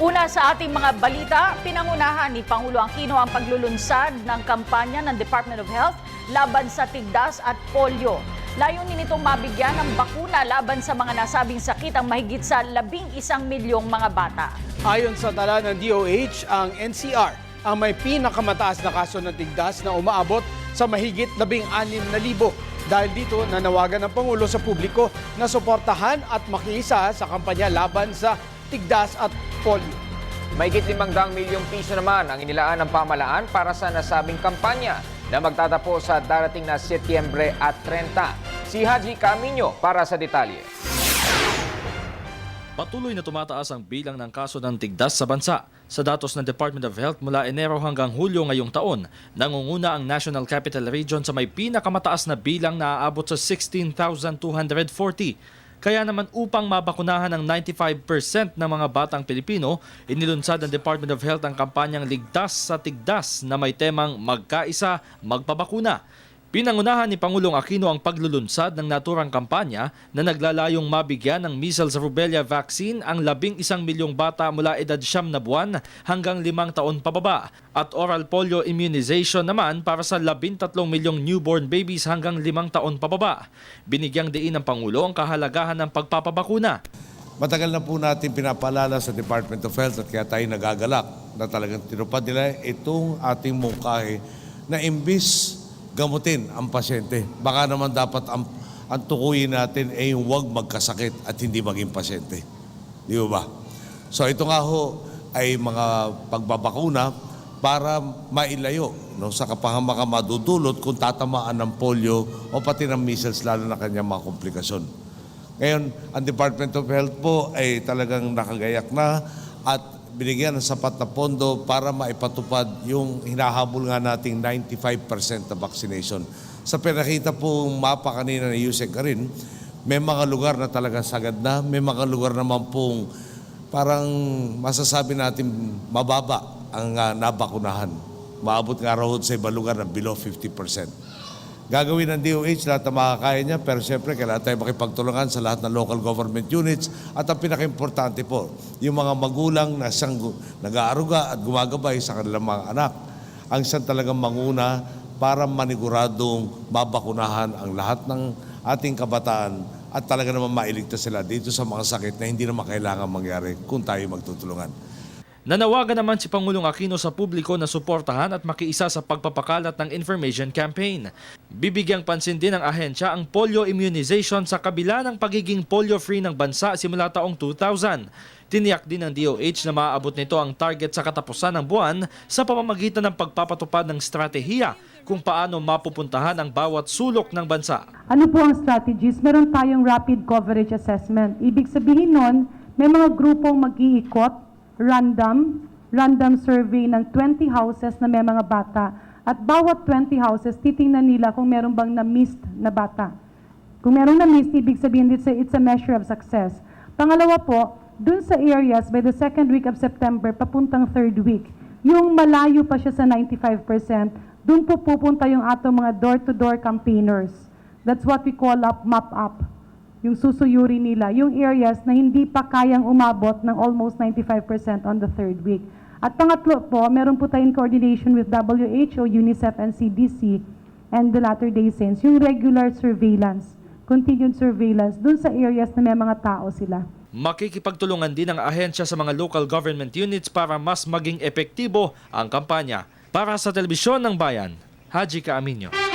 Una sa ating mga balita, pinangunahan ni Pangulo Aquino ang paglulunsad ng kampanya ng Department of Health laban sa tigdas at polio. Layunin nitong mabigyan ng bakuna laban sa mga nasabing sakit ang mahigit sa 11 milyong mga bata. Ayon sa tala ng DOH, ang NCR ang may pinakamataas na kaso ng tigdas na umaabot sa mahigit 16,000. Dahil dito, nanawagan ng Pangulo sa publiko na suportahan at makiisa sa kampanya laban sa tigdas at polio. Mahigit 500 milyong piso naman ang inilaan ng pamahalaan para sa nasabing kampanya na magtatapos sa darating na Setyembre at 30. Si Haji Camino para sa detalye. Patuloy na tumataas ang bilang ng kaso ng tigdas sa bansa. Sa datos ng Department of Health mula Enero hanggang Hulyo ngayong taon, nangunguna ang National Capital Region sa may pinakamataas na bilang na aabot sa 16,240. Kaya naman upang mabakunahan ang 95% ng mga batang Pilipino, inilunsad ng Department of Health ang kampanyang Ligtas sa Tigdas na may temang Magkaisa, Magpabakuna. Pinangunahan ni Pangulong Aquino ang paglulunsad ng naturang kampanya na naglalayong mabigyan ng measles rubella vaccine ang 11 milyong bata mula edad 9 na buwan hanggang 5 taon pababa at oral polio immunization naman para sa 13 milyong newborn babies hanggang 5 taon pababa. Binigyang diin ng Pangulo ang kahalagahan ng pagpapabakuna. Matagal na po natin pinapaalala sa Department of Health at kaya tayo nagagalak na talagang tinupad nila itong ating mungkahi na imbis gamutin ang pasyente. Baka naman dapat ang tukuyin natin ay yung huwag magkasakit at hindi maging pasyente. Di ba? So ito nga ho ay mga pagbabakuna para mailayo sa kapahamakan madudulot kung tatamaan ng polio o pati ng measles lalo na kanyang mga komplikasyon. Ngayon, ang Department of Health po ay talagang nakagayak na at binigyan ng sapat na pondo para maipatupad yung hinahabol nga nating 95% na vaccination. Sa pinakita pong mapa kanina na Yusek Karin, may mga lugar na talagang sagad na, may mga lugar naman pong parang masasabi natin mababa ang nabakunahan. Maabot nga raw sa ibang lugar na below 50%. Gagawin ng DOH lahat na makakaya niya, pero siyempre kailangan tayo makipagtulungan sa lahat ng local government units at ang pinaka-importante po, yung mga magulang na siyang nag-aaruga at gumagabay sa kanilang mga anak. Ang siyang talagang manguna para maniguradong babakunahan ang lahat ng ating kabataan at talaga naman mailigtas sila dito sa mga sakit na hindi naman kailangan mangyari kung tayo magtutulungan. Nanawagan naman si Pangulong Aquino sa publiko na suportahan at makiisa sa pagpapakalat ng information campaign. Bibigyang pansin din ng ahensya ang polio immunization sa kabila ng pagiging polio-free ng bansa simula taong 2000. Tiniyak din ng DOH na maaabot nito ang target sa katapusan ng buwan sa pamamagitan ng pagpapatupad ng stratehiya kung paano mapupuntahan ang bawat sulok ng bansa. Ano po ang strategies? Meron tayong rapid coverage assessment. Ibig sabihin nun, may mga grupong mag-iikot, random survey ng 20 houses na may mga bata at bawat 20 houses titingnan nila kung meron bang na-missed na bata. Kung meron na-missed, ibig sabihin it's a measure of success. Pangalawa po, dun sa areas by the second week of September papuntang third week, yung malayo pa siya sa 95%, dun po pupunta yung atong mga door-to-door campaigners. That's what we call map up. Yung susuyuri nila, yung areas na hindi pa kayang umabot ng almost 95% on the third week. At pangatlo po, meron po tayong coordination with WHO, UNICEF, and CDC, and the Latter-day Saints, yung regular surveillance, continued surveillance, dun sa areas na may mga tao sila. Makikipagtulungan din ang ahensya sa mga local government units para mas maging epektibo ang kampanya. Para sa Telebisyon ng Bayan, Haji Camino.